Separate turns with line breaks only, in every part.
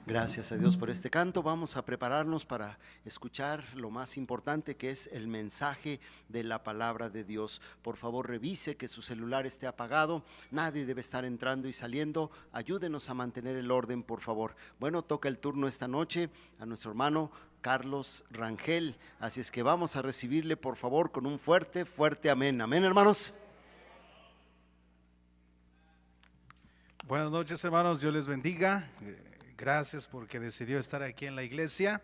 Gracias a Dios por este canto. Vamos a prepararnos para escuchar lo más importante, que es el mensaje de la palabra de Dios. Por favor, revise que su celular esté apagado. Nadie debe estar entrando y saliendo. Ayúdenos a mantener el orden, por favor. Bueno, toca el turno esta noche a nuestro hermano Carlos Rangel. Así es que vamos a recibirle, por favor, con un fuerte, fuerte amén. Amén, hermanos.
Buenas noches, hermanos, Dios les bendiga. Gracias porque decidió estar aquí en la iglesia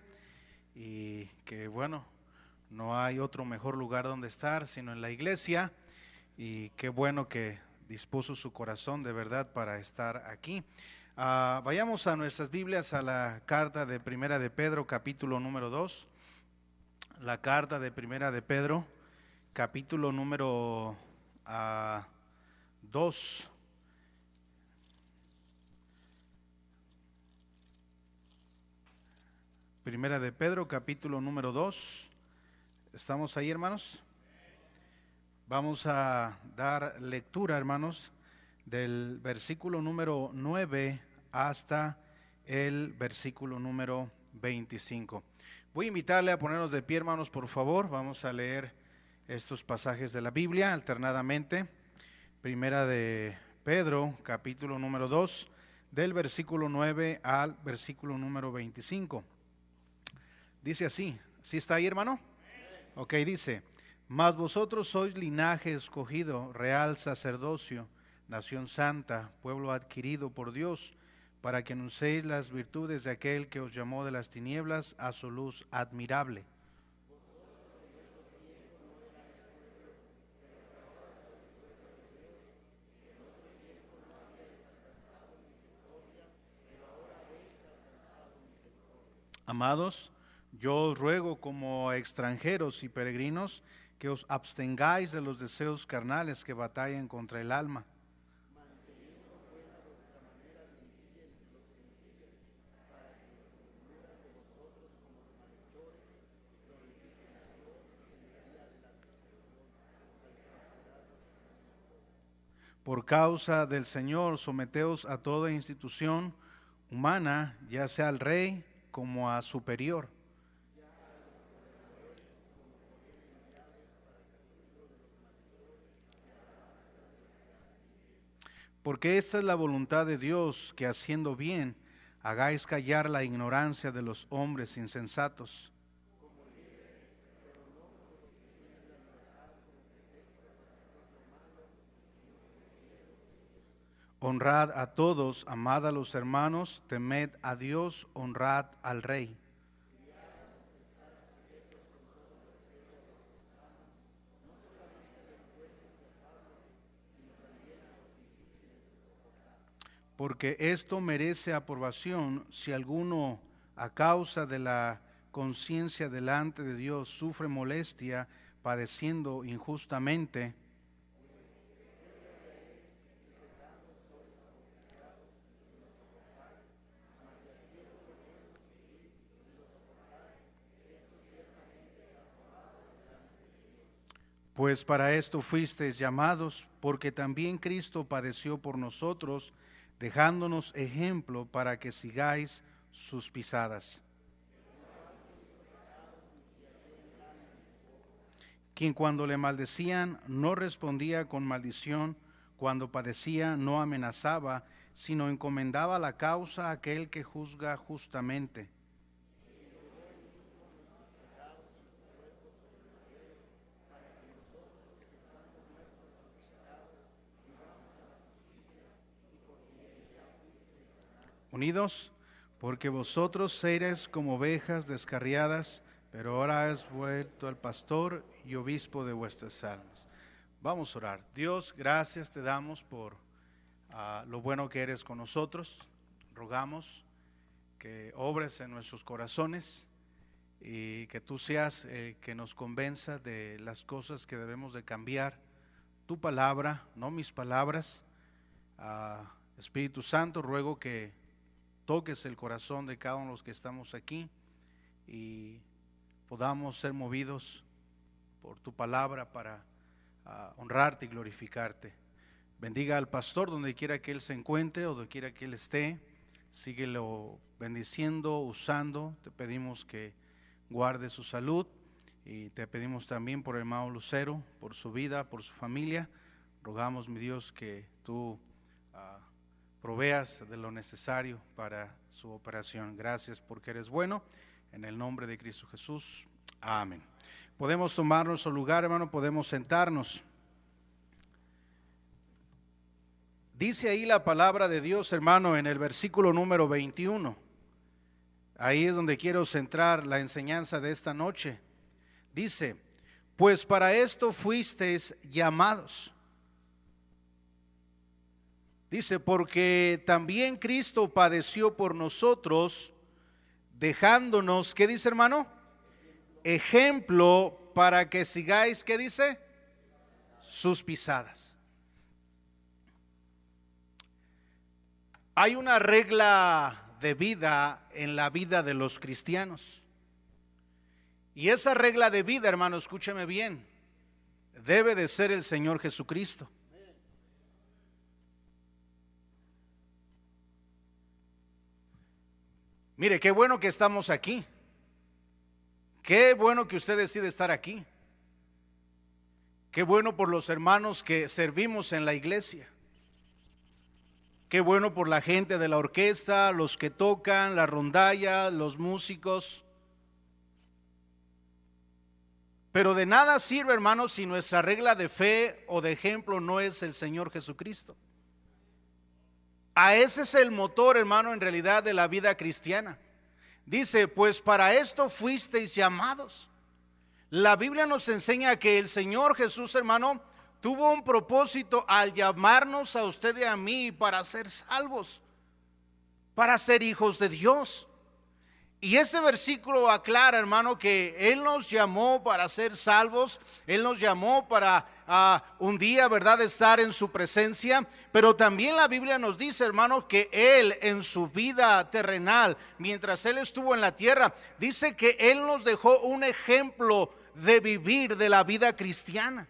y que bueno, no hay otro mejor lugar donde estar sino en la iglesia, y qué bueno que dispuso su corazón de verdad para estar aquí. Vayamos a nuestras Biblias, a la carta de Primera de Pedro, capítulo número 2. La carta de Primera de Pedro, capítulo número 2. Primera de Pedro, capítulo número 2. ¿Estamos ahí, hermanos? Vamos a dar lectura, hermanos, del versículo número 9 hasta el versículo número 25. Voy a invitarle a ponernos de pie, hermanos, por favor. Vamos a leer estos pasajes de la Biblia alternadamente. Primera de Pedro, capítulo número 2, del versículo 9 al versículo número 25. Dice así, ¿sí está ahí, hermano? Ok, dice: mas vosotros sois linaje escogido, real sacerdocio, nación santa, pueblo adquirido por Dios, para que anunciéis las virtudes de aquel que os llamó de las tinieblas a su luz admirable. Amados, yo os ruego como extranjeros y peregrinos que os abstengáis de los deseos carnales que batallan contra el alma. Por causa del Señor, someteos a toda institución humana, ya sea al rey como a superior. Porque esta es la voluntad de Dios, que haciendo bien, hagáis callar la ignorancia de los hombres insensatos. Honrad a todos, amad a los hermanos, temed a Dios, honrad al rey. Porque esto merece aprobación si alguno, a causa de la conciencia delante de Dios, sufre molestia padeciendo injustamente. Pues para esto fuisteis llamados, porque también Cristo padeció por nosotros, dejándonos ejemplo para que sigáis sus pisadas. Quien cuando le maldecían no respondía con maldición, cuando padecía no amenazaba, sino encomendaba la causa a aquel que juzga justamente. Unidos, porque vosotros seréis como ovejas descarriadas, pero ahora has vuelto al pastor y obispo de vuestras almas. Vamos a orar. Dios, gracias te damos por lo bueno que eres con nosotros. Rogamos que obres en nuestros corazones y que tú seas el que nos convenza de las cosas que debemos de cambiar. Tu palabra, no mis palabras. Espíritu Santo, ruego que toques el corazón de cada uno de los que estamos aquí y podamos ser movidos por tu palabra para honrarte y glorificarte. Bendiga al pastor donde quiera que él se encuentre o donde quiera que él esté. síguelo bendiciendo, usando. Te pedimos que guarde su salud y te pedimos también por el hermano Lucero, por su vida, por su familia. Rogamos, mi Dios, que tú proveas de lo necesario para su operación. Gracias porque eres bueno. En el nombre de Cristo Jesús. Amén. Podemos tomar nuestro lugar, hermano, podemos sentarnos. Dice ahí la palabra de Dios, hermano, en el versículo número 21. Ahí es donde quiero centrar la enseñanza de esta noche. Dice, pues para esto fuisteis llamados. Dice, porque también Cristo padeció por nosotros, dejándonos, ¿qué dice, hermano? Ejemplo para que sigáis, ¿qué dice? Sus pisadas. Hay una regla de vida en la vida de los cristianos. Y esa regla de vida, hermano, escúcheme bien, debe de ser el Señor Jesucristo. Mire, qué bueno que estamos aquí. Qué bueno que usted decide estar aquí. Qué bueno por los hermanos que servimos en la iglesia. Qué bueno por la gente de la orquesta, los que tocan, la rondalla, los músicos. Pero de nada sirve, hermanos, si nuestra regla de fe o de ejemplo no es el Señor Jesucristo. A ese es el motor, hermano, en realidad de la vida cristiana. Dice, pues para esto fuisteis llamados. La Biblia nos enseña que el Señor Jesús, hermano, tuvo un propósito al llamarnos a usted y a mí para ser salvos, para ser hijos de Dios. Y ese versículo aclara, hermano, que Él nos llamó para ser salvos. Él nos llamó para un día, ¿verdad?, estar en su presencia. Pero también la Biblia nos dice, hermano, que Él en su vida terrenal, mientras Él estuvo en la tierra, dice que Él nos dejó un ejemplo de vivir de la vida cristiana.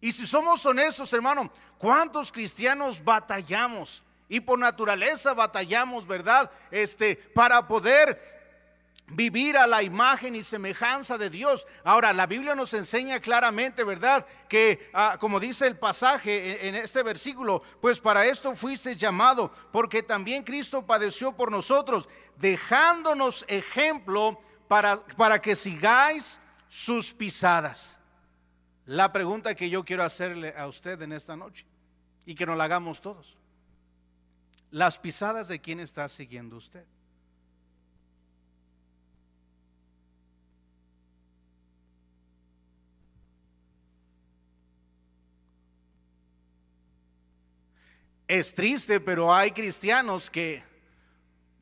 Y si somos honestos, hermano, ¿cuántos cristianos batallamos? Y por naturaleza batallamos, ¿verdad? Para poder vivir a la imagen y semejanza de Dios. Ahora, la Biblia nos enseña claramente, ¿verdad? Que como dice el pasaje en este versículo, pues para esto fuiste llamado, porque también Cristo padeció por nosotros, dejándonos ejemplo para que sigáis sus pisadas. La pregunta que yo quiero hacerle a usted en esta noche, y que nos la hagamos todos: ¿las pisadas de quién está siguiendo usted? Es triste, pero hay cristianos que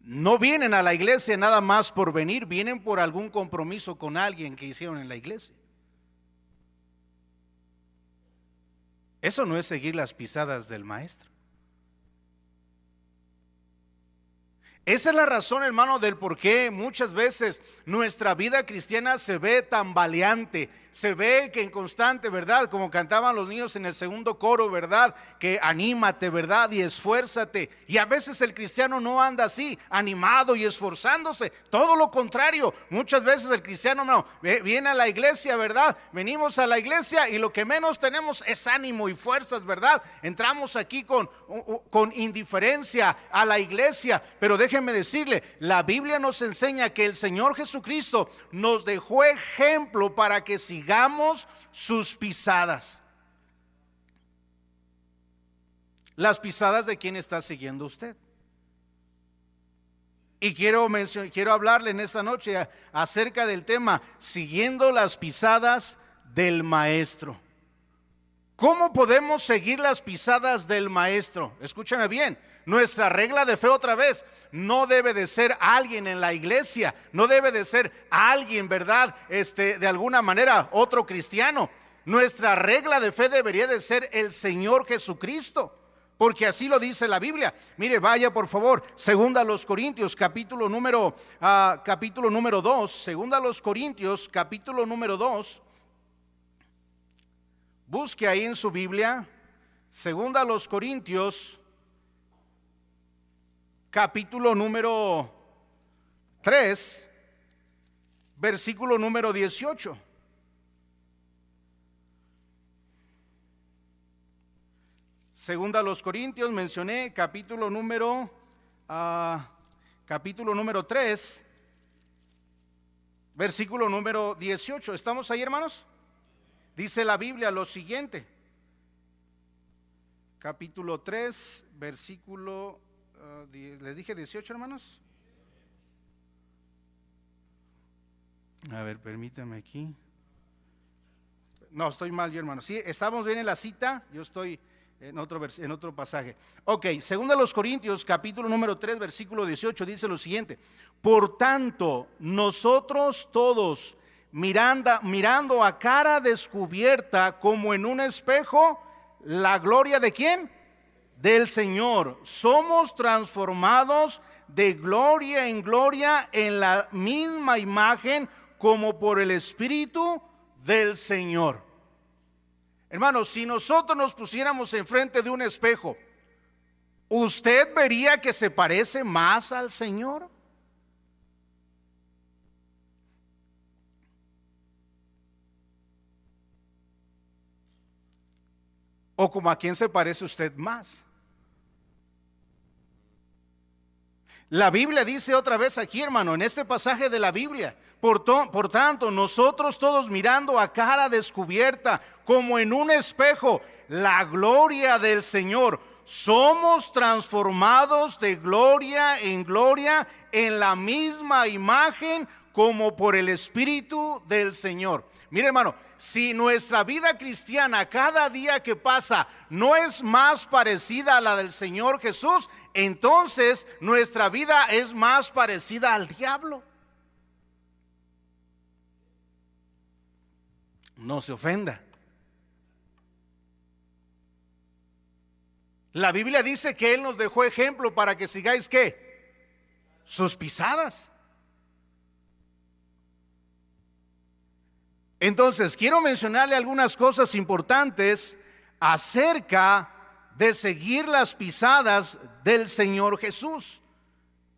no vienen a la iglesia nada más por venir, vienen por algún compromiso con alguien que hicieron en la iglesia. Eso no es seguir las pisadas del maestro. Esa es la razón, hermano, del por qué muchas veces nuestra vida cristiana se ve tambaleante, se ve que en constante, ¿verdad? Como cantaban los niños en el segundo coro, ¿verdad? Que anímate, ¿verdad? Y esfuérzate. Y a veces el cristiano no anda así, animado y esforzándose. Todo lo contrario. Muchas veces el cristiano no viene a la iglesia, ¿verdad? Venimos a la iglesia y lo que menos tenemos es ánimo y fuerzas, ¿verdad? Entramos aquí con indiferencia a la iglesia, pero déjenme decirle, la Biblia nos enseña que el Señor Jesucristo nos dejó ejemplo para que sigamos sus pisadas. Las pisadas de quién está siguiendo usted. Y quiero hablarle en esta noche acerca del tema siguiendo las pisadas del maestro. ¿Cómo podemos seguir las pisadas del maestro? Escúchame bien, nuestra regla de fe otra vez no debe de ser alguien en la iglesia, no debe de ser alguien, ¿verdad? De alguna manera otro cristiano. Nuestra regla de fe debería de ser el Señor Jesucristo, porque así lo dice la Biblia. Mire, vaya por favor, segunda a los Corintios, capítulo número 2, segunda a los Corintios, capítulo número 2. Busque ahí en su Biblia, segunda a los Corintios, capítulo número 3, versículo número 18. Segunda a los Corintios, mencioné capítulo número 3, versículo número 18. ¿Estamos ahí, hermanos? Dice la Biblia lo siguiente. Capítulo 3, versículo, ¿les dije 18, hermanos? A ver, permítame aquí. No, estoy mal yo, hermano. Sí, estamos bien en la cita, yo estoy en otro pasaje. Ok, segunda a los Corintios, capítulo número 3, versículo 18, dice lo siguiente: por tanto, nosotros todos, mirando a cara descubierta como en un espejo, la gloria ¿de quién? Del Señor, somos transformados de gloria en gloria en la misma imagen como por el Espíritu del Señor. Hermanos, si nosotros nos pusiéramos enfrente de un espejo, ¿usted vería que se parece más al Señor? ¿O como a quién se parece usted más? La Biblia dice otra vez aquí, hermano, en este pasaje de la Biblia: por tanto, nosotros todos, mirando a cara descubierta como en un espejo la gloria del Señor, somos transformados de gloria en la misma imagen como por el Espíritu del Señor. Mire, hermano, si nuestra vida cristiana cada día que pasa no es más parecida a la del Señor Jesús, entonces nuestra vida es más parecida al diablo. No se ofenda. La Biblia dice que Él nos dejó ejemplo para que sigáis ¿qué? Sus pisadas. Entonces, quiero mencionarle algunas cosas importantes acerca de seguir las pisadas del Señor Jesús.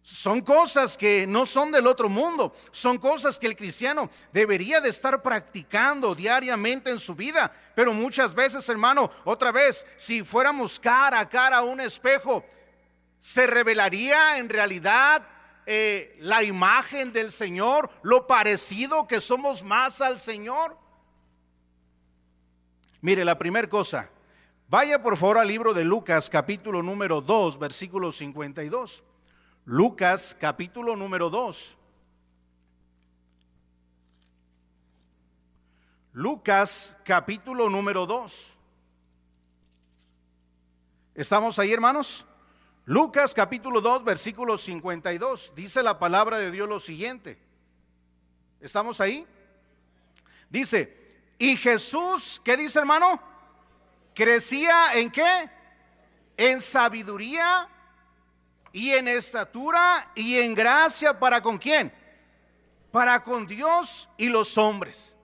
Son cosas que no son del otro mundo, son cosas que el cristiano debería de estar practicando diariamente en su vida. Pero muchas veces, hermano, otra vez, si fuéramos cara a cara a un espejo, ¿se revelaría en realidad la imagen del Señor, lo parecido que somos más al Señor? Mire, la primera cosa, vaya por favor al libro de Lucas, capítulo número 2, versículo 52. Lucas, capítulo número 2. Lucas, capítulo número 2. ¿Estamos ahí, hermanos? Lucas, capítulo 2, versículo 52. Dice la palabra de Dios lo siguiente. ¿Estamos ahí? Dice: y Jesús, ¿qué dice, hermano? Crecía ¿en qué? En sabiduría y en estatura y en gracia. ¿Para con quién? Para con Dios y los hombres.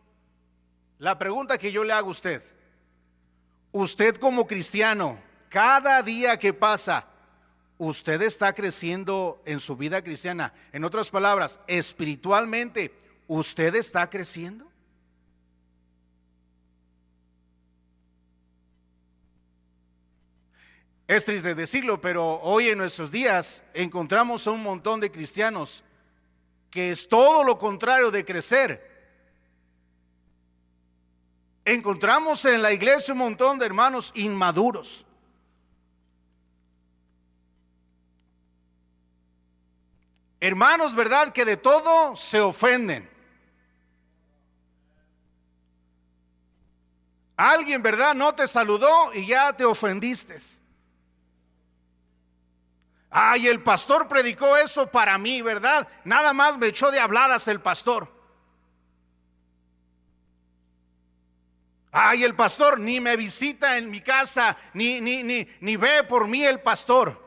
La pregunta que yo le hago a usted: usted como cristiano, cada día que pasa, ¿usted está creciendo en su vida cristiana? En otras palabras, espiritualmente, ¿usted está creciendo? Es triste decirlo, pero hoy en nuestros días encontramos a un montón de cristianos que es todo lo contrario de crecer. Encontramos en la iglesia un montón de hermanos inmaduros. Hermanos, ¿verdad? Que de todo se ofenden. Alguien, ¿verdad? No te saludó y ya te ofendiste. Ay, el pastor predicó eso para mí, ¿verdad? Nada más me echó de habladas el pastor. Ay, el pastor ni me visita en mi casa, ni ve por mí el pastor.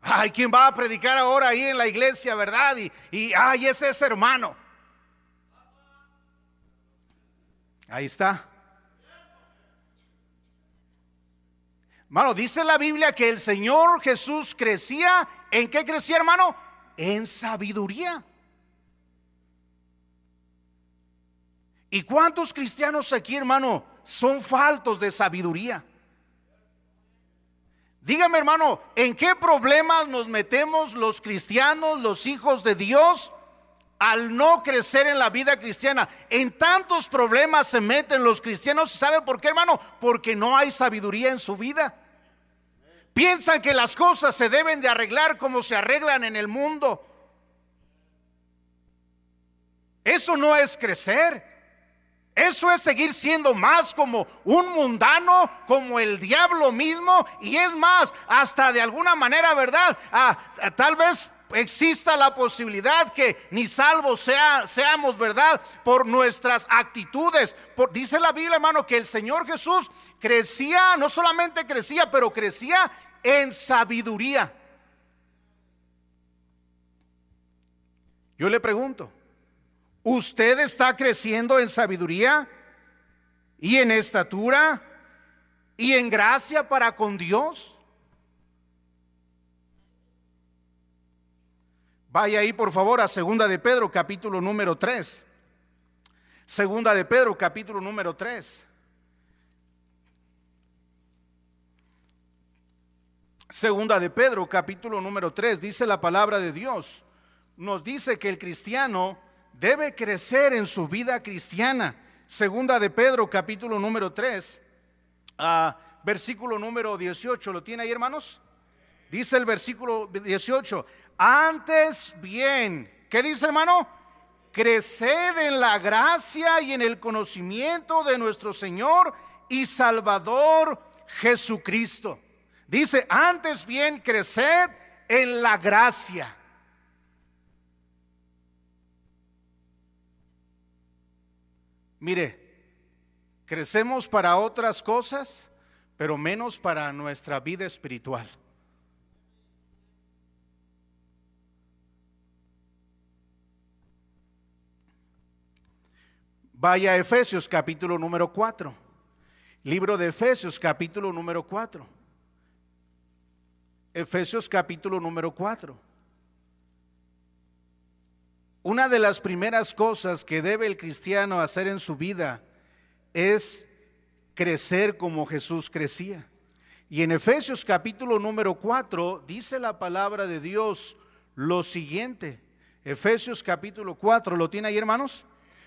Ay, ¿quién va a predicar ahora ahí en la iglesia, verdad? Ay, ese es hermano. Ahí está. Hermano, dice la Biblia que el Señor Jesús crecía. ¿En qué crecía, hermano? En sabiduría. ¿Y cuántos cristianos aquí, hermano, son faltos de sabiduría? Dígame, hermano, ¿en qué problemas nos metemos los cristianos, los hijos de Dios, al no crecer en la vida cristiana? En tantos problemas se meten los cristianos. ¿Sabe por qué, hermano? Porque no hay sabiduría en su vida. Piensan que las cosas se deben de arreglar como se arreglan en el mundo. Eso no es crecer. Eso es seguir siendo más como un mundano, como el diablo mismo. Y es más, hasta de alguna manera, ¿verdad? Tal vez exista la posibilidad que ni salvos seamos, ¿verdad? Por nuestras actitudes. Dice la Biblia, hermano, que el Señor Jesús crecía, no solamente crecía, pero crecía en sabiduría. Yo le pregunto, ¿usted está creciendo en sabiduría y en estatura y en gracia para con Dios? Vaya ahí por favor a Segunda de Pedro capítulo número 3. Segunda de Pedro capítulo número 3. Segunda de Pedro capítulo número 3, dice la palabra de Dios. Nos dice que el cristiano debe crecer en su vida cristiana. Segunda de Pedro capítulo número 3, versículo número 18. ¿Lo tiene ahí, hermanos? Dice el versículo 18: antes bien, ¿qué dice, hermano? Creced en la gracia y en el conocimiento de nuestro Señor y Salvador Jesucristo. Dice, antes bien, creced en la gracia. Mire, crecemos para otras cosas, pero menos para nuestra vida espiritual. Vaya a Efesios capítulo número 4. Libro de Efesios capítulo número 4. Efesios capítulo número 4. Una de las primeras cosas que debe el cristiano hacer en su vida es crecer como Jesús crecía. Y en Efesios capítulo número 4 dice la palabra de Dios lo siguiente. Efesios capítulo 4, ¿lo tiene ahí, hermanos?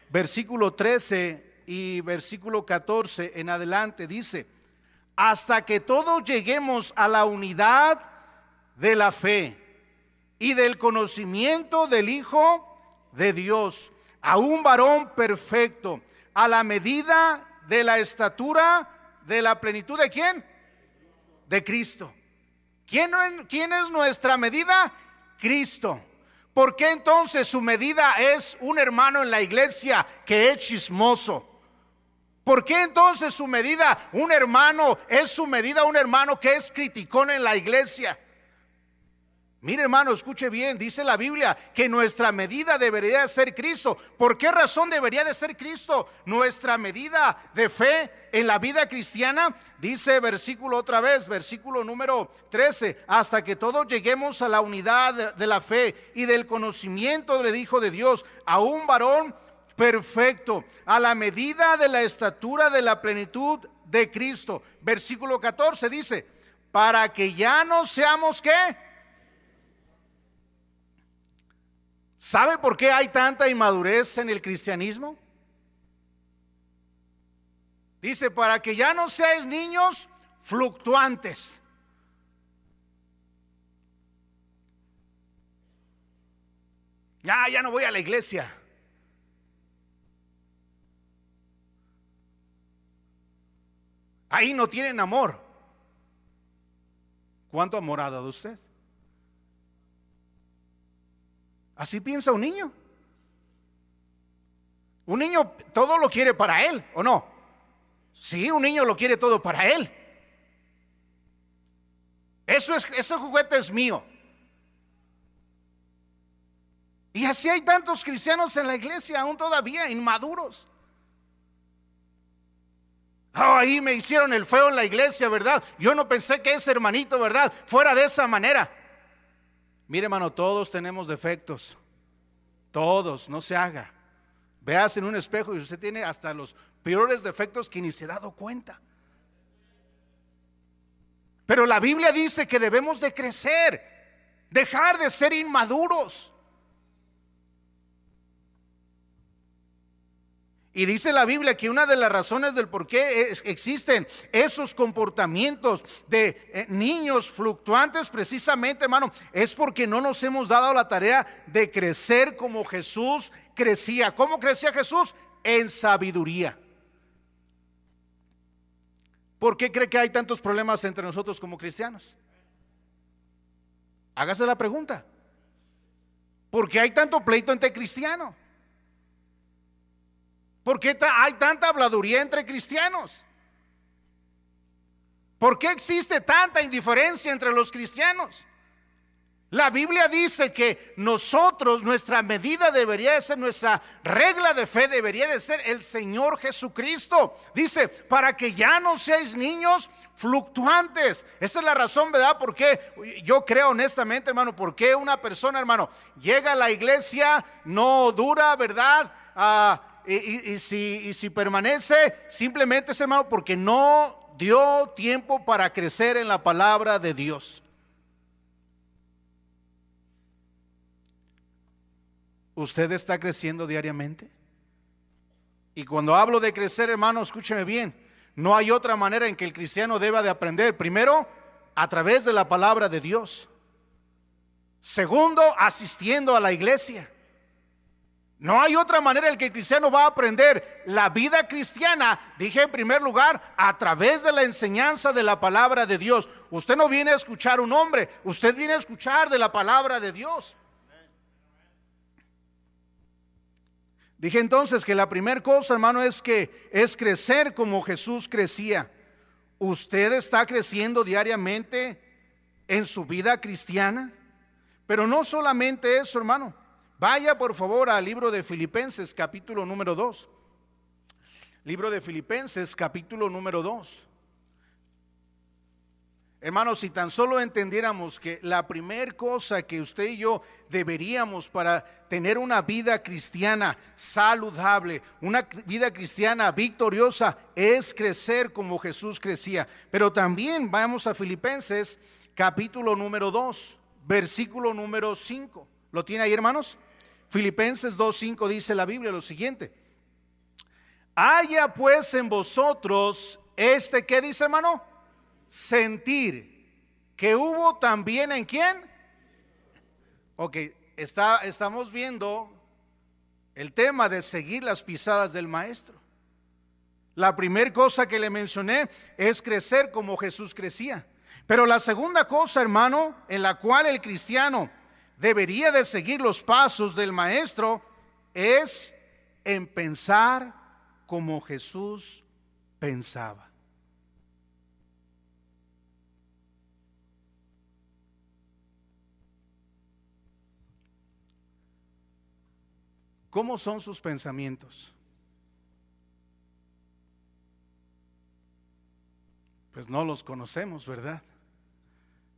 Versículo 13 y versículo 14 en adelante dice: hasta que todos lleguemos a la unidad de la fe y del conocimiento del Hijo de Dios, a un varón perfecto, a la medida de la estatura de la plenitud de ¿quién? De Cristo. ¿Quién es nuestra medida? Cristo. ¿Por qué entonces su medida es un hermano en la iglesia que es chismoso? ¿Por qué entonces su medida un hermano que es criticón en la iglesia? Mire, hermano, escuche bien, dice la Biblia que nuestra medida debería de ser Cristo. ¿Por qué razón debería de ser Cristo nuestra medida de fe en la vida cristiana? Dice versículo número 13, hasta que todos lleguemos a la unidad de la fe y del conocimiento del Hijo de Dios, a un varón perfecto, a la medida de la estatura de la plenitud de Cristo. Versículo 14 dice, para que ya no seamos ¿qué? ¿Sabe por qué hay tanta inmadurez en el cristianismo? Dice, para que ya no seáis niños fluctuantes. Ya no voy a la iglesia. Ahí no tienen amor. ¿Cuánto amor ha dado usted? Así piensa un niño. Un niño todo lo quiere para él, ¿o no? Sí, un niño lo quiere todo para él. Ese juguete es mío. Y así hay tantos cristianos en la iglesia, aún todavía inmaduros. Oh, ahí me hicieron el feo en la iglesia, ¿verdad? Yo no pensé que ese hermanito, ¿verdad?, fuera de esa manera. Mire, hermano, todos tenemos defectos. Todos, no se haga. Veas en un espejo y usted tiene hasta los peores defectos que ni se ha dado cuenta. Pero la Biblia dice que debemos de crecer, dejar de ser inmaduros. Y dice la Biblia que una de las razones del por qué existen esos comportamientos de niños fluctuantes, precisamente, hermano, es porque no nos hemos dado la tarea de crecer como Jesús crecía. ¿Cómo crecía Jesús? En sabiduría. ¿Por qué cree que hay tantos problemas entre nosotros como cristianos? Hágase la pregunta. ¿Por qué hay tanto pleito entre cristianos? ¿Por qué hay tanta habladuría entre cristianos? ¿Por qué existe tanta indiferencia entre los cristianos? La Biblia dice que nosotros, nuestra medida debería de ser, nuestra regla de fe debería de ser el Señor Jesucristo. Dice, para que ya no seáis niños fluctuantes. Esa es la razón, ¿verdad? Porque yo creo honestamente, hermano, porque una persona, hermano, llega a la iglesia, no dura, ¿verdad? Y si permanece, simplemente es, hermano, porque no dio tiempo para crecer en la palabra de Dios. ¿Usted está creciendo diariamente? Y cuando hablo de crecer, hermano, escúcheme bien, no hay otra manera en que el cristiano deba de aprender. Primero, a través de la palabra de Dios. Segundo, asistiendo a la iglesia. No hay otra manera en que el cristiano va a aprender la vida cristiana, dije en primer lugar, a través de la enseñanza de la palabra de Dios. Usted no viene a escuchar un hombre, usted viene a escuchar de la palabra de Dios. Dije entonces que la primera cosa, hermano, es crecer como Jesús crecía. ¿Usted está creciendo diariamente en su vida cristiana? Pero no solamente eso, hermano. Vaya por favor al libro de Filipenses, capítulo número 2. Libro de Filipenses, capítulo número 2. Hermanos, si tan solo entendiéramos que la primera cosa que usted y yo deberíamos para tener una vida cristiana saludable, una vida cristiana victoriosa, es crecer como Jesús crecía. Pero también vamos a Filipenses, capítulo número 2, versículo número 5. ¿Lo tiene ahí, hermanos? Filipenses 2:5 dice la Biblia lo siguiente: haya pues en vosotros ¿qué dice, hermano? Sentir que hubo también en ¿quién? Ok, estamos viendo el tema de seguir las pisadas del maestro. La primera cosa que le mencioné es crecer como Jesús crecía. Pero la segunda cosa, hermano, en la cual el cristiano debería de seguir los pasos del maestro es en pensar como Jesús pensaba. ¿Cómo son sus pensamientos? Pues no los conocemos, ¿verdad?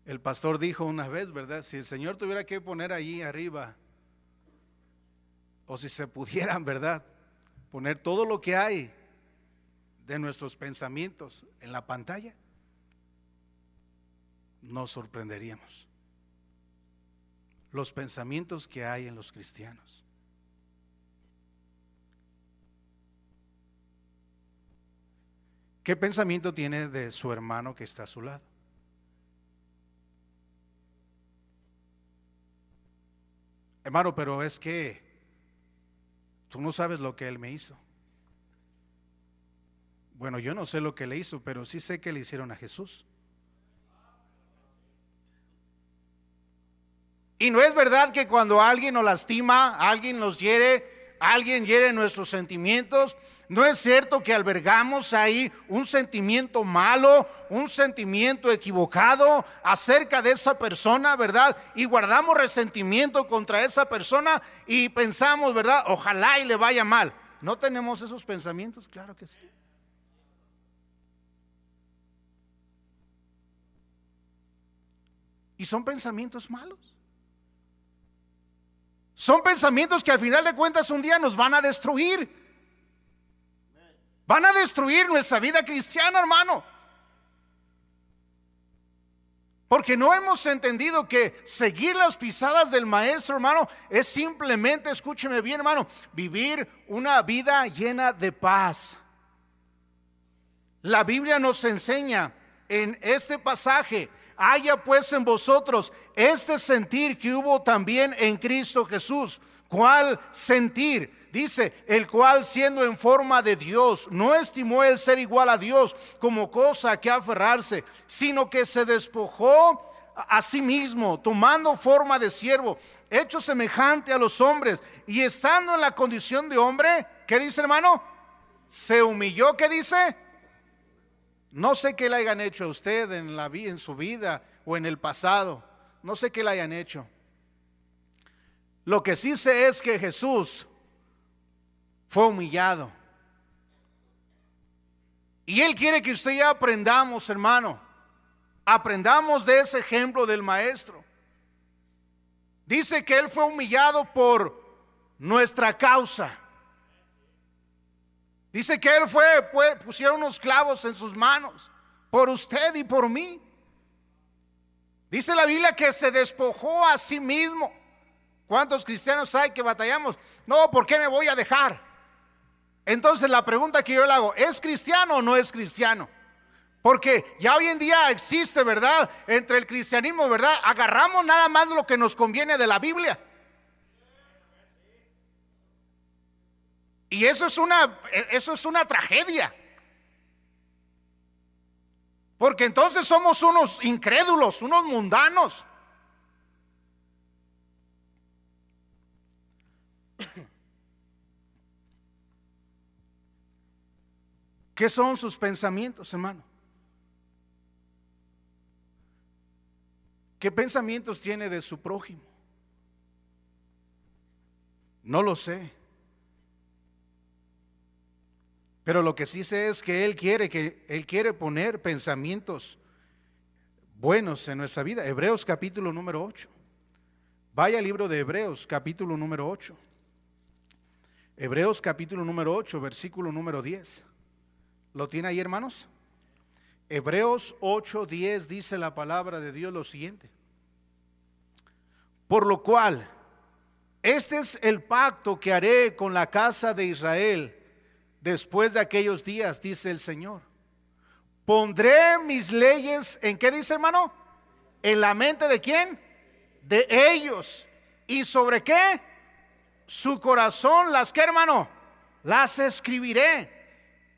El pastor dijo una vez, ¿verdad? Si el Señor tuviera que poner allí arriba, o si se pudieran, ¿verdad?, poner todo lo que hay de nuestros pensamientos en la pantalla, nos sorprenderíamos. Los pensamientos que hay en los cristianos. ¿Qué pensamiento tiene de su hermano que está a su lado? Hermano, pero es que tú no sabes lo que él me hizo. Bueno, yo no sé lo que le hizo, pero sí sé que le hicieron a Jesús. Y no es verdad que cuando alguien nos lastima, alguien nos hiere, alguien hiere nuestros sentimientos. No es cierto que albergamos ahí un sentimiento malo, un sentimiento equivocado acerca de esa persona, ¿verdad? Y guardamos resentimiento contra esa persona y pensamos, ¿verdad? Ojalá y le vaya mal. ¿No tenemos esos pensamientos? Claro que sí. Y son pensamientos malos. Son pensamientos que al final de cuentas un día nos van a destruir. Van a destruir nuestra vida cristiana, hermano. Porque no hemos entendido que seguir las pisadas del Maestro, hermano, es simplemente, escúcheme bien, hermano, vivir una vida llena de paz. La Biblia nos enseña en este pasaje: haya pues en vosotros este sentir que hubo también en Cristo Jesús. ¿Cuál sentir? Dice, el cual siendo en forma de Dios, no estimó el ser igual a Dios como cosa a que aferrarse, sino que se despojó a sí mismo, tomando forma de siervo, hecho semejante a los hombres, y estando en la condición de hombre, ¿qué dice, hermano? Se humilló, ¿qué dice? No sé qué le hayan hecho a usted en su vida o en el pasado. No sé qué le hayan hecho. Lo que sí sé es que Jesús fue humillado. Y Él quiere que usted y yo aprendamos, hermano. Aprendamos de ese ejemplo del Maestro. Dice que Él fue humillado por nuestra causa. Dice que Él pusieron unos clavos en sus manos por usted y por mí. Dice la Biblia que se despojó a sí mismo. ¿Cuántos cristianos hay que batallamos? No, ¿por qué me voy a dejar? Entonces la pregunta que yo le hago, ¿es cristiano o no es cristiano? Porque ya hoy en día existe, ¿verdad? Entre el cristianismo, ¿verdad? Agarramos nada más lo que nos conviene de la Biblia. Y eso es una tragedia. Porque entonces somos unos incrédulos, unos mundanos. ¿Qué son sus pensamientos, hermano? ¿Qué pensamientos tiene de su prójimo? No lo sé. Pero lo que sí sé es que Él quiere poner pensamientos buenos en nuestra vida. Hebreos capítulo número 8. Vaya al libro de Hebreos capítulo número 8. Hebreos capítulo número 8, versículo número 10. ¿Lo tiene ahí, hermanos? Hebreos 8:10 dice la palabra de Dios lo siguiente: por lo cual, este es el pacto que haré con la casa de Israel después de aquellos días, dice el Señor. Pondré mis leyes, ¿en qué dice, hermano? ¿En la mente de quién? De ellos. ¿Y sobre qué? Su corazón, ¿las qué, hermano? Las escribiré.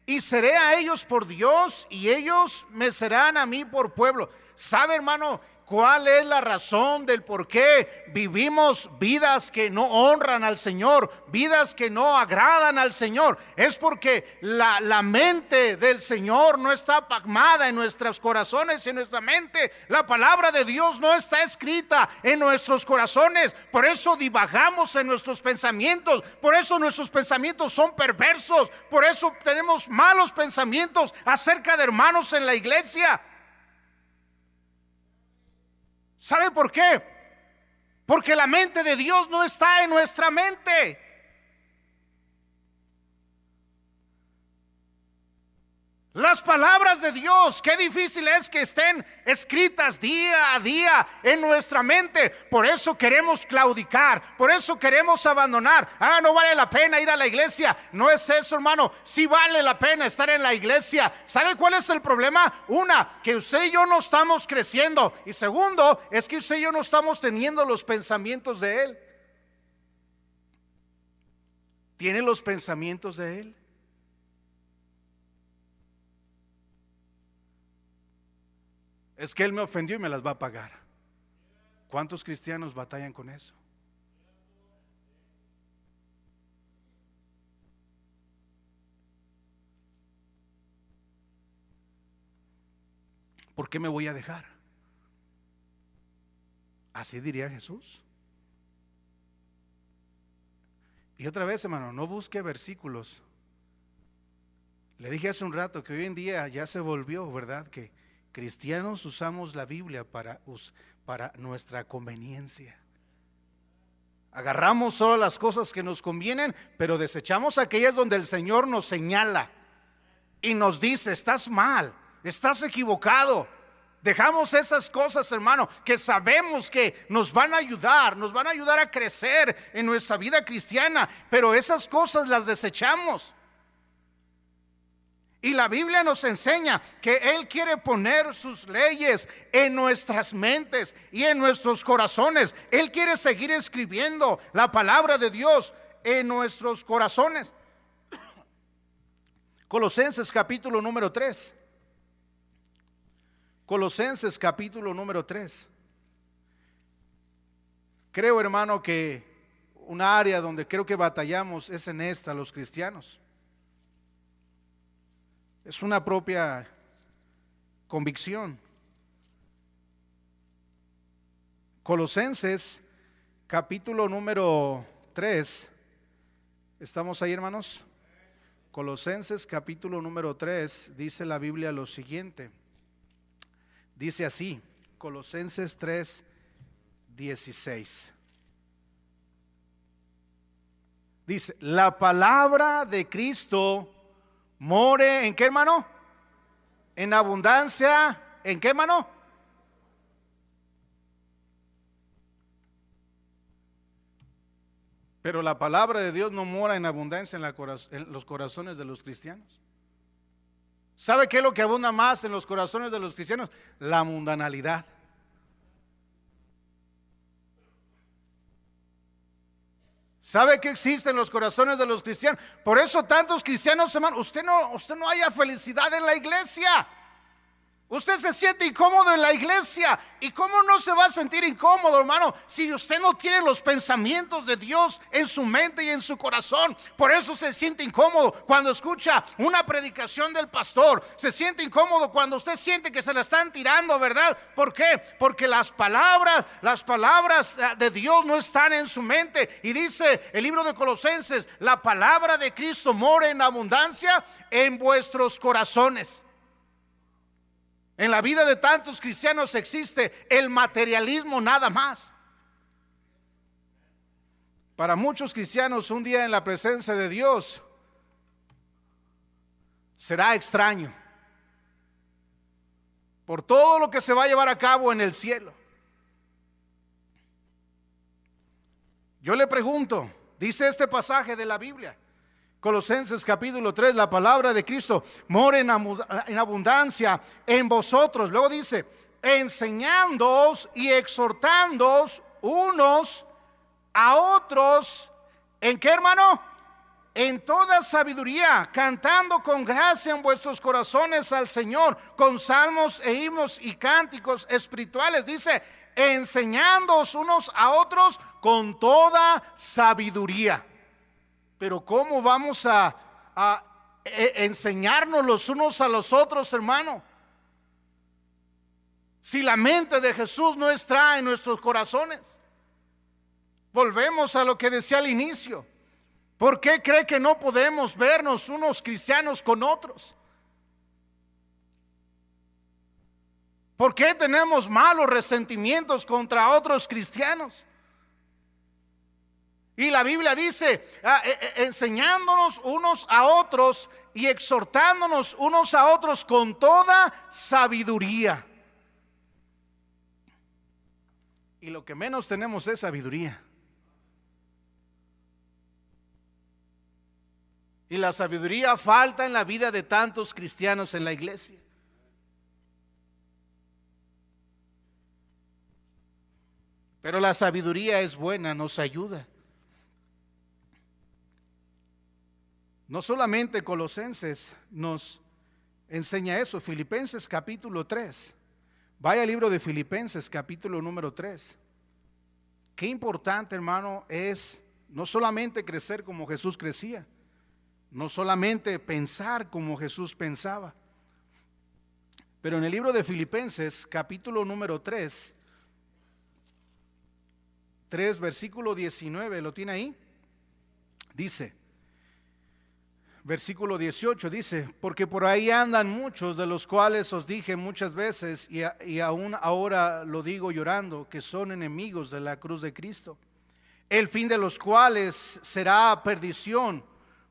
Y seré a ellos por Dios, y ellos me serán a mí por pueblo. ¿Sabe, hermano, cuál es la razón del por qué vivimos vidas que no honran al Señor, vidas que no agradan al Señor? Es porque la mente del Señor no está plasmada en nuestros corazones y en nuestra mente. La palabra de Dios no está escrita en nuestros corazones. Por eso divagamos en nuestros pensamientos. Por eso nuestros pensamientos son perversos. Por eso tenemos malos pensamientos acerca de hermanos en la iglesia. ¿Sabe por qué? Porque la mente de Dios no está en nuestra mente. Las palabras de Dios, qué difícil es que estén escritas día a día en nuestra mente. Por eso queremos claudicar, por eso queremos abandonar. No vale la pena ir a la iglesia. No es eso, hermano. Sí vale la pena estar en la iglesia. ¿Sabe cuál es el problema? Una, que usted y yo no estamos creciendo. Y segundo, es que usted y yo no estamos teniendo los pensamientos de Él. ¿Tiene los pensamientos de Él? Es que Él me ofendió y me las va a pagar. ¿Cuántos cristianos batallan con eso? ¿Por qué me voy a dejar? Así diría Jesús. Y otra vez, hermano, no busque versículos. Le dije hace un rato que hoy en día ya se volvió, ¿verdad? Que Cristianos usamos la Biblia para nuestra conveniencia. Agarramos solo las cosas que nos convienen, pero desechamos aquellas donde el Señor nos señala y nos dice: estás mal, estás equivocado. Dejamos esas cosas, hermano, que sabemos que nos van a ayudar a crecer en nuestra vida cristiana, pero esas cosas las desechamos. Y la Biblia nos enseña que Él quiere poner sus leyes en nuestras mentes y en nuestros corazones. Él quiere seguir escribiendo la palabra de Dios en nuestros corazones. Colosenses capítulo número 3. Colosenses capítulo número 3. Creo, hermano, que un área donde creo que batallamos es en esta, los cristianos. Es una propia convicción. Colosenses capítulo número 3. ¿Estamos ahí, hermanos? Colosenses capítulo número 3, dice la Biblia lo siguiente. Dice así, Colosenses 3, 16. Dice: la palabra de Cristo more, ¿en qué, hermano? En abundancia, ¿en qué, hermano? Pero la palabra de Dios no mora en abundancia en los corazones de los cristianos. ¿Sabe qué es lo que abunda más en los corazones de los cristianos? La mundanalidad. ¿Sabe qué existe en los corazones de los cristianos? Por eso tantos cristianos, hermano, usted no haya felicidad en la iglesia. Usted se siente incómodo en la iglesia. ¿Y cómo no se va a sentir incómodo, hermano, si usted no tiene los pensamientos de Dios en su mente y en su corazón? Por eso se siente incómodo cuando escucha una predicación del pastor. Se siente incómodo cuando usted siente que se la están tirando, ¿verdad? ¿Por qué? Porque las palabras de Dios no están en su mente. Y dice el libro de Colosenses: la palabra de Cristo mora en abundancia en vuestros corazones. En la vida de tantos cristianos existe el materialismo nada más. Para muchos cristianos, un día en la presencia de Dios será extraño por todo lo que se va a llevar a cabo en el cielo. Yo le pregunto, dice este pasaje de la Biblia, Colosenses capítulo 3, la palabra de Cristo mora en abundancia en vosotros. Luego dice: enseñándoos y exhortándoos unos a otros. ¿En qué, hermano? En toda sabiduría, cantando con gracia en vuestros corazones al Señor, con salmos e himnos y cánticos espirituales. Dice: enseñándoos unos a otros con toda sabiduría. Pero ¿cómo vamos a enseñarnos los unos a los otros, hermano? Si la mente de Jesús no está en nuestros corazones. Volvemos a lo que decía al inicio. ¿Por qué cree que no podemos vernos unos cristianos con otros? ¿Por qué tenemos malos resentimientos contra otros cristianos? Y la Biblia dice, enseñándonos unos a otros y exhortándonos unos a otros con toda sabiduría. Y lo que menos tenemos es sabiduría. Y la sabiduría falta en la vida de tantos cristianos en la iglesia. Pero la sabiduría es buena, nos ayuda. No solamente Colosenses nos enseña eso, Filipenses capítulo 3. Vaya al libro de Filipenses capítulo número 3. Qué importante, hermano, es no solamente crecer como Jesús crecía, no solamente pensar como Jesús pensaba, pero en el libro de Filipenses capítulo número 3 versículo 19, ¿lo tiene ahí? Dice: Versículo 18 dice: porque por ahí andan muchos, de los cuales os dije muchas veces, y aún ahora lo digo llorando, que son enemigos de la cruz de Cristo, el fin de los cuales será perdición,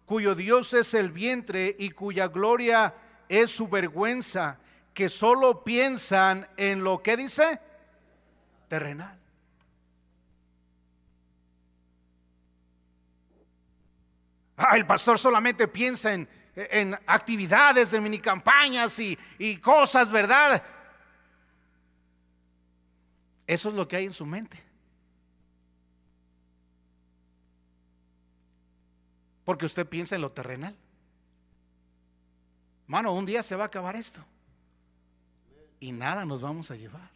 cuyo Dios es el vientre y cuya gloria es su vergüenza, que solo piensan en lo que dice terrenal. El pastor solamente piensa en actividades de minicampañas y cosas, ¿verdad? Eso es lo que hay en su mente. Porque usted piensa en lo terrenal. Mano, un día se va a acabar esto y nada nos vamos a llevar.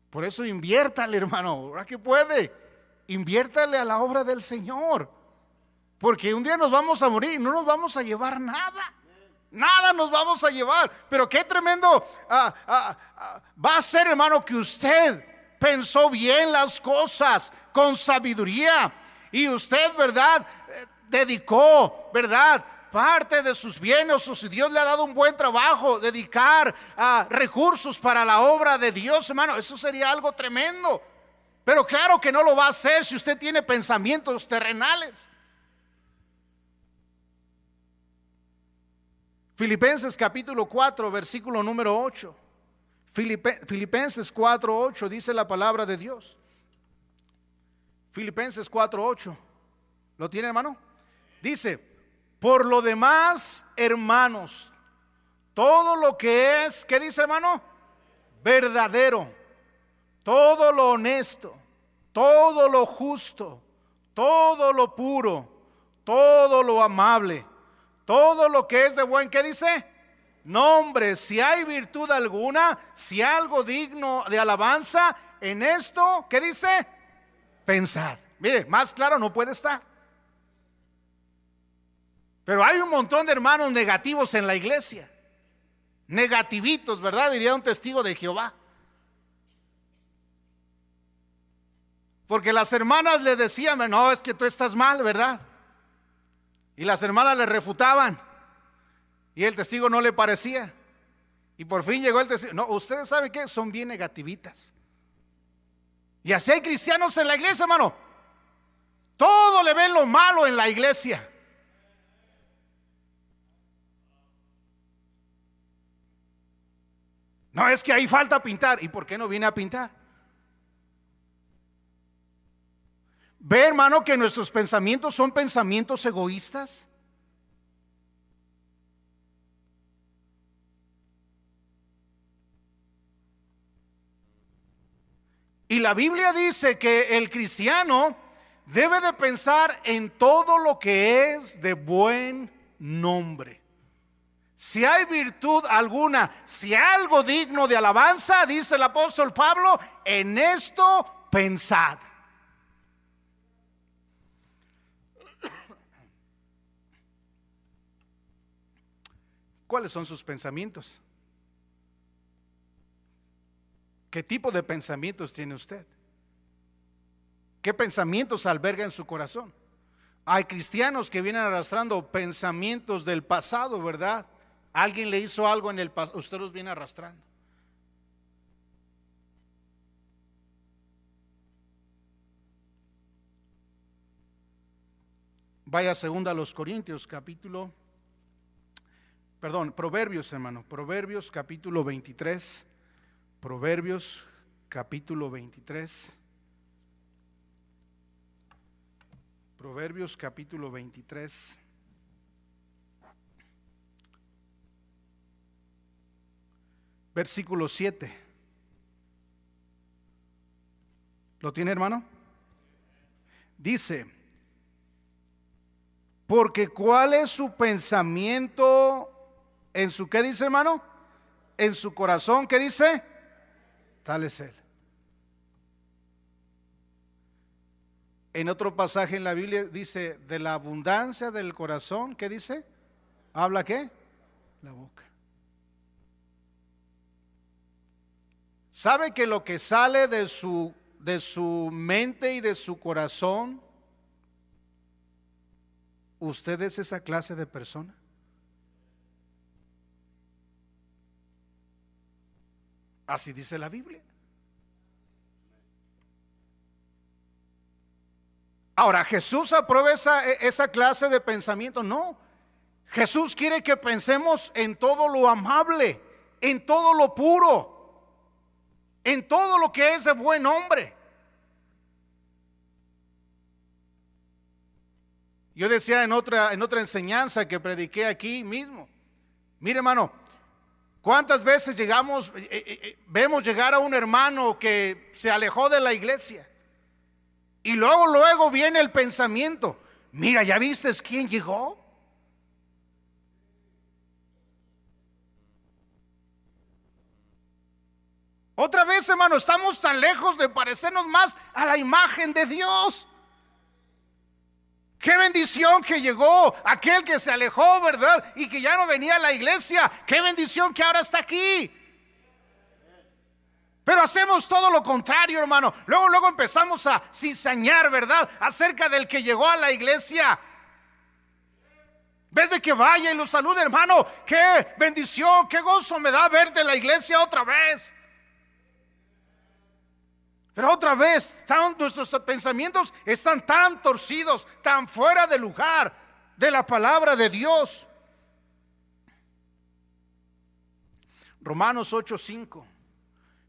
Por eso inviértale, hermano, ahora que puede. Inviértale a la obra del Señor, porque un día nos vamos a morir y no nos vamos a llevar nada. Nada nos vamos a llevar. Pero qué tremendo va a ser, hermano, que usted pensó bien las cosas con sabiduría y usted, ¿verdad? Dedicó, ¿verdad? Parte de sus bienes, o si Dios le ha dado un buen trabajo, dedicar recursos para la obra de Dios, hermano, eso sería algo tremendo. Pero claro que no lo va a hacer si usted tiene pensamientos terrenales. Filipenses capítulo 4, versículo número 8. Filipenses 4, 8 dice la palabra de Dios. Filipenses 4, 8. ¿Lo tiene, hermano? Dice: por lo demás, hermanos, todo lo que es, ¿qué dice, hermano? Verdadero, todo lo honesto, todo lo justo, todo lo puro, todo lo amable, todo lo que es de buen, ¿qué dice? Nombre, si hay virtud alguna, si algo digno de alabanza, en esto, ¿qué dice? Pensad. Mire, más claro no puede estar. Pero hay un montón de hermanos negativos en la iglesia. Negativitos, ¿verdad? Diría un testigo de Jehová. Porque las hermanas le decían: no, es que tú estás mal, ¿verdad? Y las hermanas le refutaban. Y el testigo no le parecía. Y por fin llegó el testigo. No, ustedes saben que son bien negativitas. Y así hay cristianos en la iglesia, hermano. Todo le ven lo malo en la iglesia. No, es que ahí falta pintar. ¿Y por qué no viene a pintar? Ve, hermano, que nuestros pensamientos son pensamientos egoístas. Y la Biblia dice que el cristiano debe de pensar en todo lo que es de buen nombre. Si hay virtud alguna, si hay algo digno de alabanza, dice el apóstol Pablo, en esto pensad. ¿Cuáles son sus pensamientos? ¿Qué tipo de pensamientos tiene usted? ¿Qué pensamientos alberga en su corazón? Hay cristianos que vienen arrastrando pensamientos del pasado, ¿verdad? Alguien le hizo algo en el pasado, usted los viene arrastrando. Vaya segunda a los Corintios, Proverbios, hermano, Proverbios capítulo 23, Proverbios capítulo 23, Proverbios capítulo 23, versículo 7. ¿Lo tiene, hermano? Dice: porque ¿cuál es su pensamiento en su, qué dice, hermano? En su corazón, ¿qué dice? Tal es él. En otro pasaje en la Biblia dice: de la abundancia del corazón, ¿qué dice? ¿Habla qué? La boca. ¿Sabe que lo que sale de su mente y de su corazón ¿Usted es esa clase de persona? Así dice la Biblia. Ahora, ¿Jesús aprueba esa clase de pensamiento? No. Jesús quiere que pensemos en todo lo amable, en todo lo puro, en todo lo que es de buen hombre. Yo decía en otra enseñanza que prediqué aquí mismo, mire hermano, ¿cuántas veces vemos llegar a un hermano que se alejó de la iglesia? Y luego viene el pensamiento, mira, ¿ya viste quién llegó? Otra vez, hermano, estamos tan lejos de parecernos más a la imagen de Dios. Qué bendición que llegó aquel que se alejó, ¿verdad? Y que ya no venía a la iglesia. Qué bendición que ahora está aquí. Pero hacemos todo lo contrario, hermano. Luego empezamos a cizañar, ¿verdad? Acerca del que llegó a la iglesia. En vez de que vaya y lo salude, hermano, qué bendición, qué gozo me da verte en la iglesia otra vez. Pero otra vez, nuestros pensamientos están tan torcidos, tan fuera de lugar de la palabra de Dios. Romanos 8:5.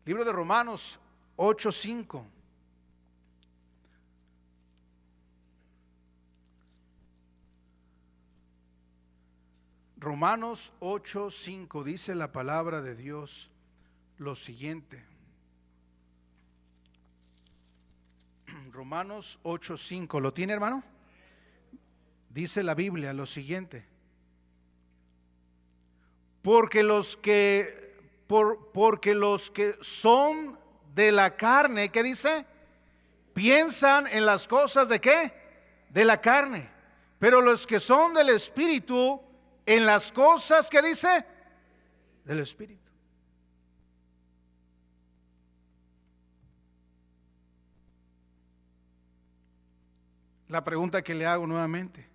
Libro de Romanos 8:5. Romanos 8:5 dice la palabra de Dios lo siguiente. Romanos 8:5, ¿lo tiene, hermano? Dice la Biblia lo siguiente: porque los que son de la carne, ¿qué dice? Piensan en las cosas de ¿qué? De la carne. Pero los que son del Espíritu, en las cosas, ¿qué dice? Del Espíritu. La pregunta que le hago nuevamente: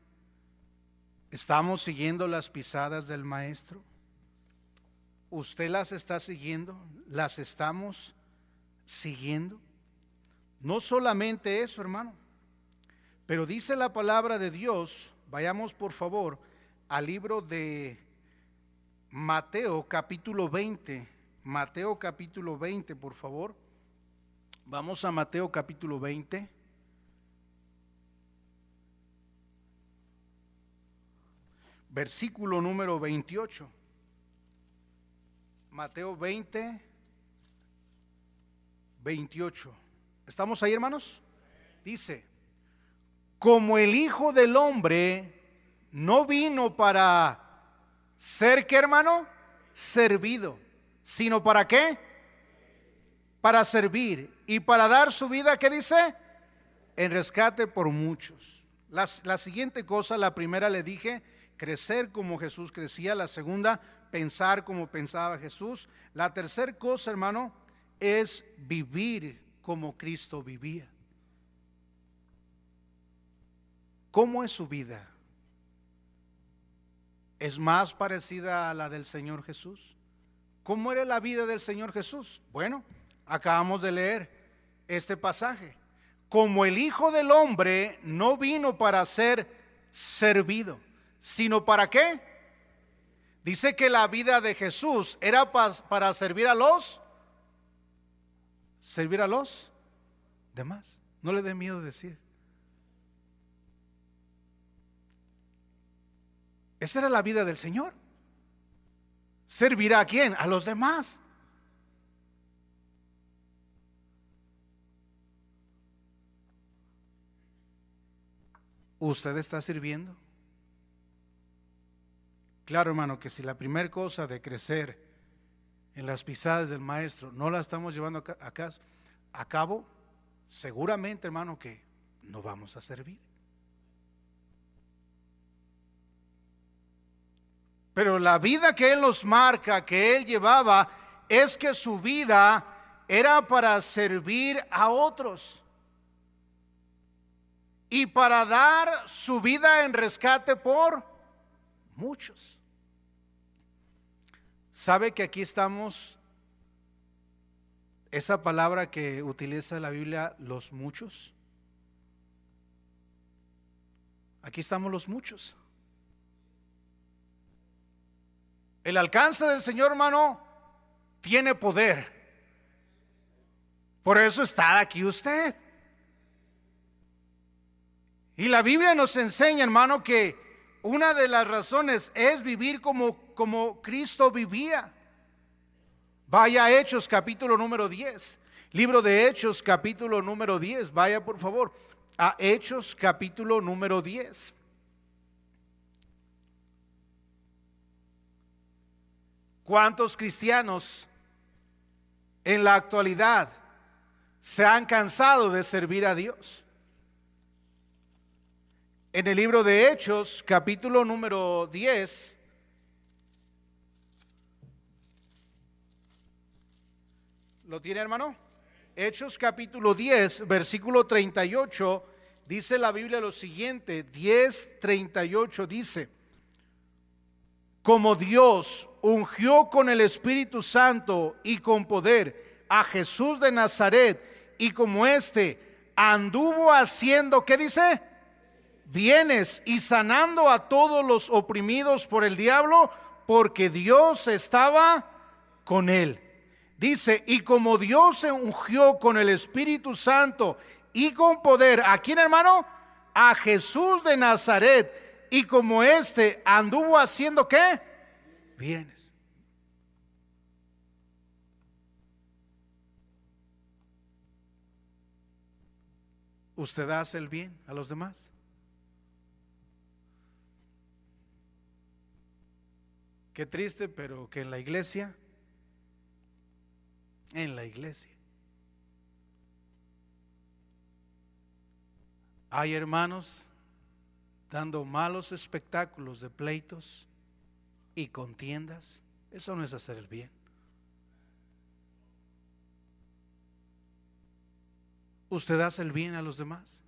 ¿estamos siguiendo las pisadas del Maestro? ¿Usted las está siguiendo? ¿Las estamos siguiendo? No solamente eso, hermano, pero dice la palabra de Dios. Vayamos por favor al libro de Mateo capítulo 20. Mateo capítulo 20, por favor. Vamos a Mateo capítulo 20. Versículo número 28. Mateo 20, 28. ¿Estamos ahí, hermanos? Dice: como el Hijo del Hombre no vino para ser, ¿qué, hermano? Servido, sino ¿para qué? Para servir y para dar su vida, ¿qué dice? En rescate por muchos. La siguiente cosa, la primera le dije, crecer como Jesús crecía. La segunda, pensar como pensaba Jesús. La tercera cosa, hermano, es vivir como Cristo vivía. ¿Cómo es su vida? ¿Es más parecida a la del Señor Jesús? ¿Cómo era la vida del Señor Jesús? Bueno, acabamos de leer este pasaje. Como el Hijo del Hombre no vino para ser servido, sino ¿para qué? Dice que la vida de Jesús era para servir a los demás. No le dé miedo decir. Esa era la vida del Señor. ¿Servir a quién? A los demás. ¿Usted está sirviendo? Claro, hermano, que si la primera cosa de crecer en las pisadas del Maestro no la estamos llevando a cabo, seguramente, hermano, que no vamos a servir. Pero la vida que Él nos marca, que Él llevaba, es que su vida era para servir a otros. y para dar su vida en rescate por muchos. ¿Sabe que aquí estamos? Esa palabra que utiliza la Biblia, los muchos. Aquí estamos los muchos. El alcance del Señor, hermano, tiene poder. Por eso está aquí usted. Y la Biblia nos enseña, hermano, que una de las razones es vivir como Cristo vivía. Vaya a Hechos capítulo número 10. Libro de Hechos capítulo número 10. Vaya por favor a Hechos capítulo número 10. ¿Cuántos cristianos en la actualidad se han cansado de servir a Dios? En el libro de Hechos, capítulo número 10, ¿lo tiene, hermano? Hechos capítulo 10, versículo 38, dice la Biblia lo siguiente, 10:38 dice: como Dios ungió con el Espíritu Santo y con poder a Jesús de Nazaret, y como éste anduvo haciendo, ¿qué dice? Bienes y sanando a todos los oprimidos por el diablo, porque Dios estaba con él. Dice, y como Dios se ungió con el Espíritu Santo y con poder, ¿a quién, hermano? A Jesús de Nazaret. Y como éste anduvo haciendo, ¿qué? Bienes. ¿Usted hace el bien a los demás? Qué triste, pero que en la iglesia, hay hermanos dando malos espectáculos de pleitos y contiendas. Eso no es hacer el bien. ¿Usted hace el bien a los demás?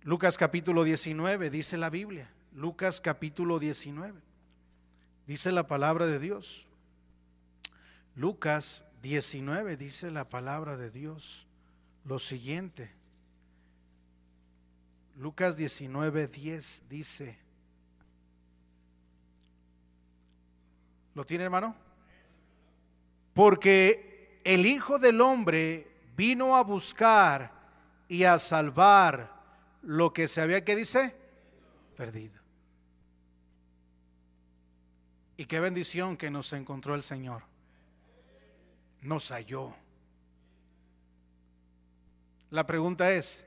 Lucas capítulo 19 dice la Biblia. Lucas capítulo 19 dice la palabra de Dios. Lucas 19 dice la palabra de Dios lo siguiente. Lucas 19:10 dice, ¿lo tiene, hermano? Porque el Hijo del Hombre vino a buscar y a salvar lo que se había, ¿qué dice? Perdido. Y qué bendición que nos encontró el Señor. Nos halló. La pregunta es,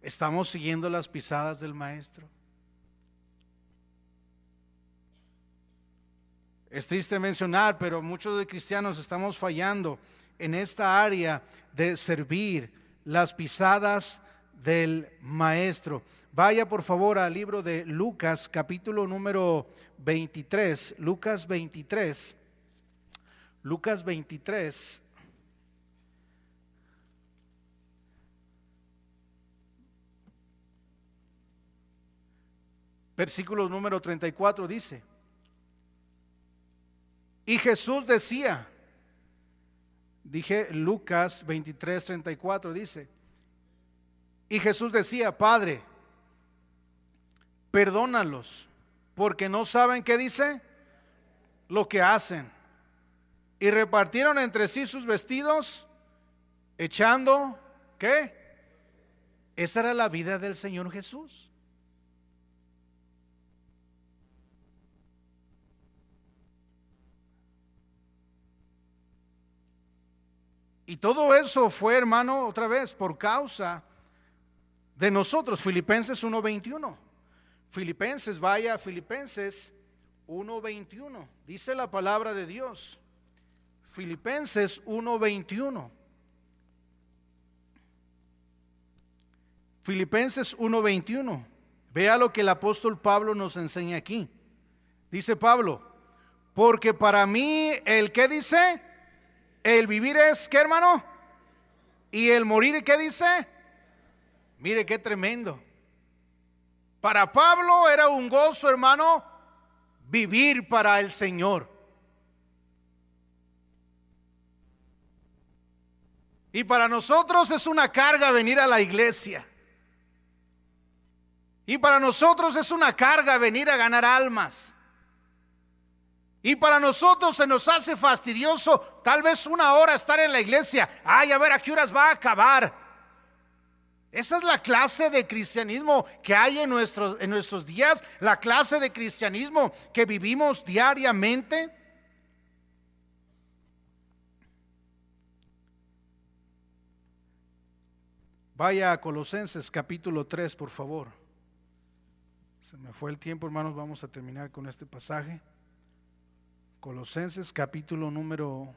¿estamos siguiendo las pisadas del Maestro? Es triste mencionar, pero muchos de cristianos estamos fallando en esta área de servir las pisadas del Maestro. Vaya por favor al libro de Lucas, capítulo número 23. Lucas 23. Lucas 23. Versículo número 34 dice: y Jesús decía, dije Lucas 23:34 dice, y Jesús decía, Padre, perdónalos, porque no saben qué dice, lo que hacen. Y repartieron entre sí sus vestidos, echando, ¿qué? Esa era la vida del Señor Jesús. Y todo eso fue, hermano, otra vez, por causa de nosotros. Filipenses 1:21. Filipenses, vaya a Filipenses 1:21. Dice la palabra de Dios. Filipenses 1:21. Filipenses 1:21. Vea lo que el apóstol Pablo nos enseña aquí. Dice Pablo, porque para mí el que dice, el vivir es, ¿qué, hermano? Y el morir, ¿qué dice? Mire qué tremendo. Para Pablo era un gozo, hermano, vivir para el Señor. Y para nosotros es una carga venir a la iglesia. Y para nosotros es una carga venir a ganar almas. Y para nosotros se nos hace fastidioso tal vez una hora estar en la iglesia. Ay, a ver a qué horas va a acabar. Esa es la clase de cristianismo que hay en nuestros días, la clase de cristianismo que vivimos diariamente. Vaya a Colosenses capítulo 3, por favor. Se me fue el tiempo, hermanos, vamos a terminar con este pasaje. Colosenses capítulo número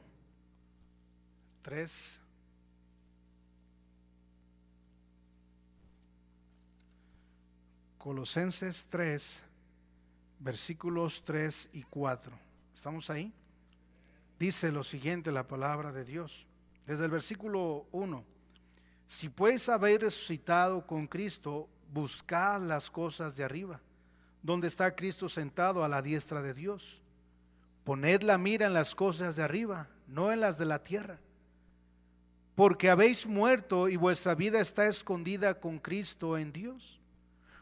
3. Colosenses 3, versículos 3 y 4. ¿Estamos ahí? Dice lo siguiente la palabra de Dios. Desde el versículo 1. Si pues habéis resucitado con Cristo, buscad las cosas de arriba, donde está Cristo sentado a la diestra de Dios. Poned la mira en las cosas de arriba, no en las de la tierra. Porque habéis muerto y vuestra vida está escondida con Cristo en Dios.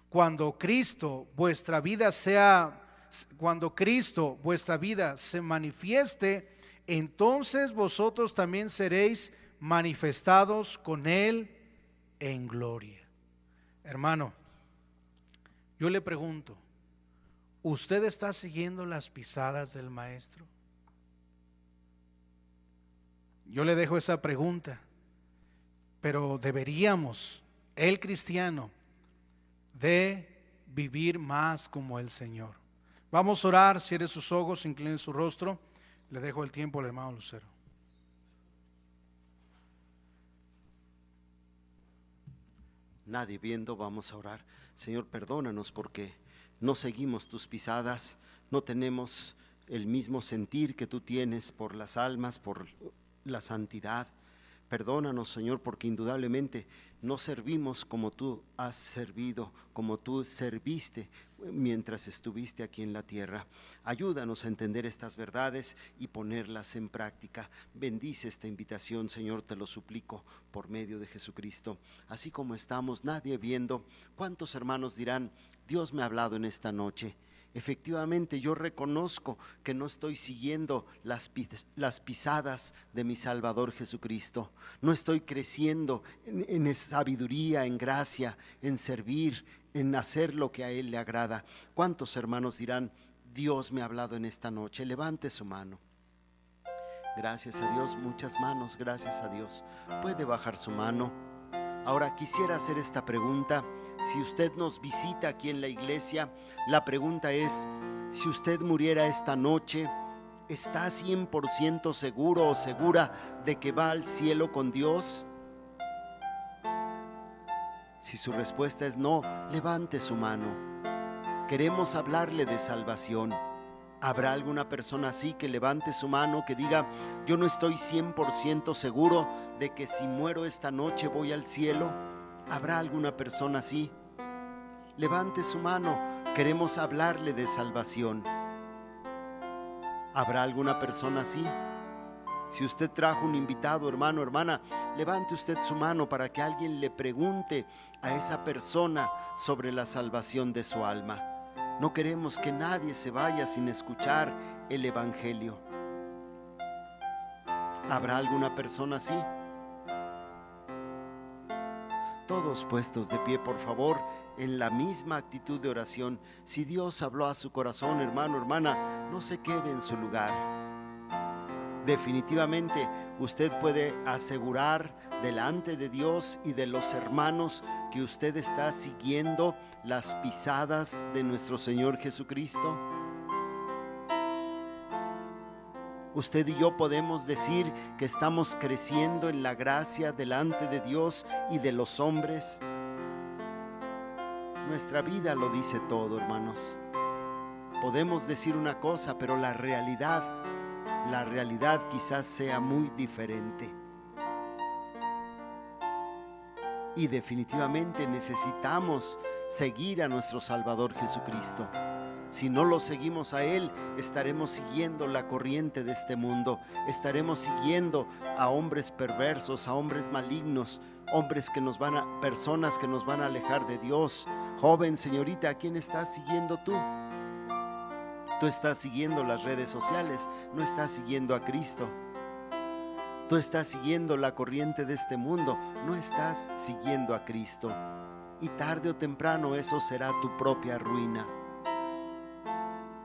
Cuando Cristo vuestra vida se manifieste, entonces vosotros también seréis manifestados con Él en gloria. Hermano, yo le pregunto, ¿usted está siguiendo las pisadas del Maestro? Yo le dejo esa pregunta, pero deberíamos, el cristiano, de vivir más como el Señor. Vamos a orar, cierre sus ojos, incline su rostro. Le dejo el tiempo al hermano Lucero.
Nadie viendo, vamos a orar. Señor, perdónanos porque no seguimos tus pisadas, no tenemos el mismo sentir que tú tienes por las almas, por la santidad. Perdónanos, Señor, porque indudablemente no servimos como tú has servido, como tú serviste mientras estuviste aquí en la tierra. Ayúdanos a entender estas verdades y ponerlas en práctica. Bendice esta invitación, Señor, te lo suplico por medio de Jesucristo. Así como estamos, nadie viendo, ¿cuántos hermanos dirán, Dios me ha hablado en esta noche? Efectivamente, yo reconozco que no estoy siguiendo las pisadas de mi Salvador Jesucristo. No estoy creciendo en sabiduría, en gracia, en servir, en hacer lo que a Él le agrada. ¿Cuántos hermanos dirán, Dios me ha hablado en esta noche? Levante su mano. Gracias a Dios, muchas manos, gracias a Dios. Puede bajar su mano. Ahora quisiera hacer esta pregunta. Si usted nos visita aquí en la iglesia, la pregunta es, si usted muriera esta noche, ¿está 100% seguro o segura de que va al cielo con Dios? Si su respuesta es no, levante su mano. Queremos hablarle de salvación. ¿Habrá alguna persona así que levante su mano, que diga, yo no estoy 100% seguro de que si muero esta noche voy al cielo? ¿Habrá alguna persona así? Levante su mano, queremos hablarle de salvación. ¿Habrá alguna persona así? Si usted trajo un invitado, hermano, hermana, levante usted su mano para que alguien le pregunte a esa persona sobre la salvación de su alma. No queremos que nadie se vaya sin escuchar el Evangelio. ¿Habrá alguna persona así? Todos puestos de pie, por favor, en la misma actitud de oración. Si Dios habló a su corazón, hermano, hermana, no se quede en su lugar. Definitivamente usted puede asegurar delante de Dios y de los hermanos que usted está siguiendo las pisadas de nuestro Señor Jesucristo. Usted y yo podemos decir que estamos creciendo en la gracia delante de Dios y de los hombres. Nuestra vida lo dice todo, hermanos. Podemos decir una cosa, pero la realidad quizás sea muy diferente. Y definitivamente necesitamos seguir a nuestro Salvador Jesucristo. Si no lo seguimos a Él, estaremos siguiendo la corriente de este mundo, estaremos siguiendo a hombres perversos, a hombres malignos, personas que nos van a alejar de Dios. Joven, señorita, ¿a quién estás siguiendo tú? Tú estás siguiendo las redes sociales, no estás siguiendo a Cristo. Tú estás siguiendo la corriente de este mundo, no estás siguiendo a Cristo. Y tarde o temprano eso será tu propia ruina.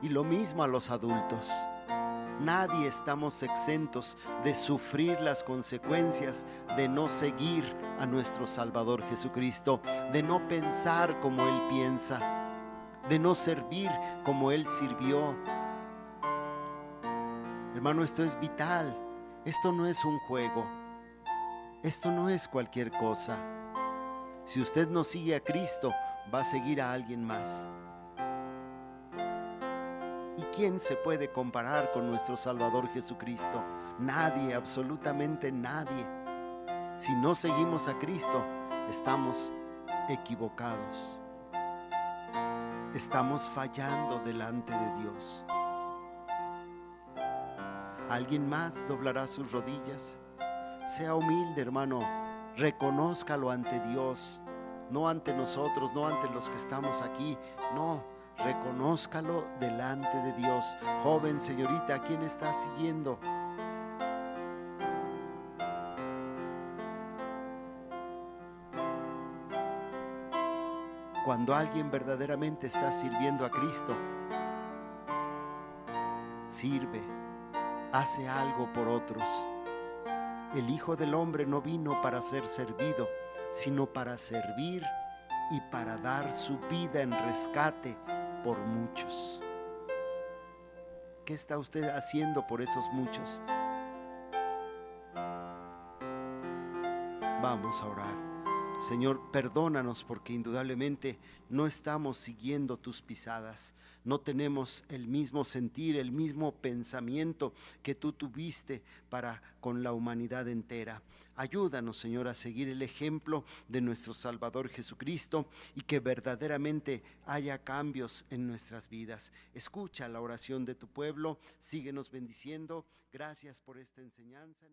Y lo mismo a los adultos. Nadie estamos exentos de sufrir las consecuencias de no seguir a nuestro Salvador Jesucristo, de no pensar como Él piensa, de no servir como Él sirvió. Hermano, esto es vital. Esto no es un juego, esto no es cualquier cosa. Si usted no sigue a Cristo, va a seguir a alguien más. ¿Y quién se puede comparar con nuestro Salvador Jesucristo? Nadie, absolutamente nadie. Si no seguimos a Cristo, estamos equivocados. Estamos fallando delante de Dios. ¿Alguien más doblará sus rodillas? Sea humilde, hermano, reconózcalo ante Dios, no ante nosotros, no ante los que estamos aquí, no, reconózcalo delante de Dios. Joven, señorita, ¿a quién está siguiendo? Cuando alguien verdaderamente está sirviendo a Cristo, sirve, hace algo por otros. El Hijo del Hombre no vino para ser servido, sino para servir y para dar su vida en rescate por muchos. ¿Qué está usted haciendo por esos muchos? Vamos a orar. Señor, perdónanos porque indudablemente no estamos siguiendo tus pisadas. No tenemos el mismo sentir, el mismo pensamiento que tú tuviste para con la humanidad entera. Ayúdanos, Señor, a seguir el ejemplo de nuestro Salvador Jesucristo y que verdaderamente haya cambios en nuestras vidas. Escucha la oración de tu pueblo, síguenos bendiciendo. Gracias por esta enseñanza.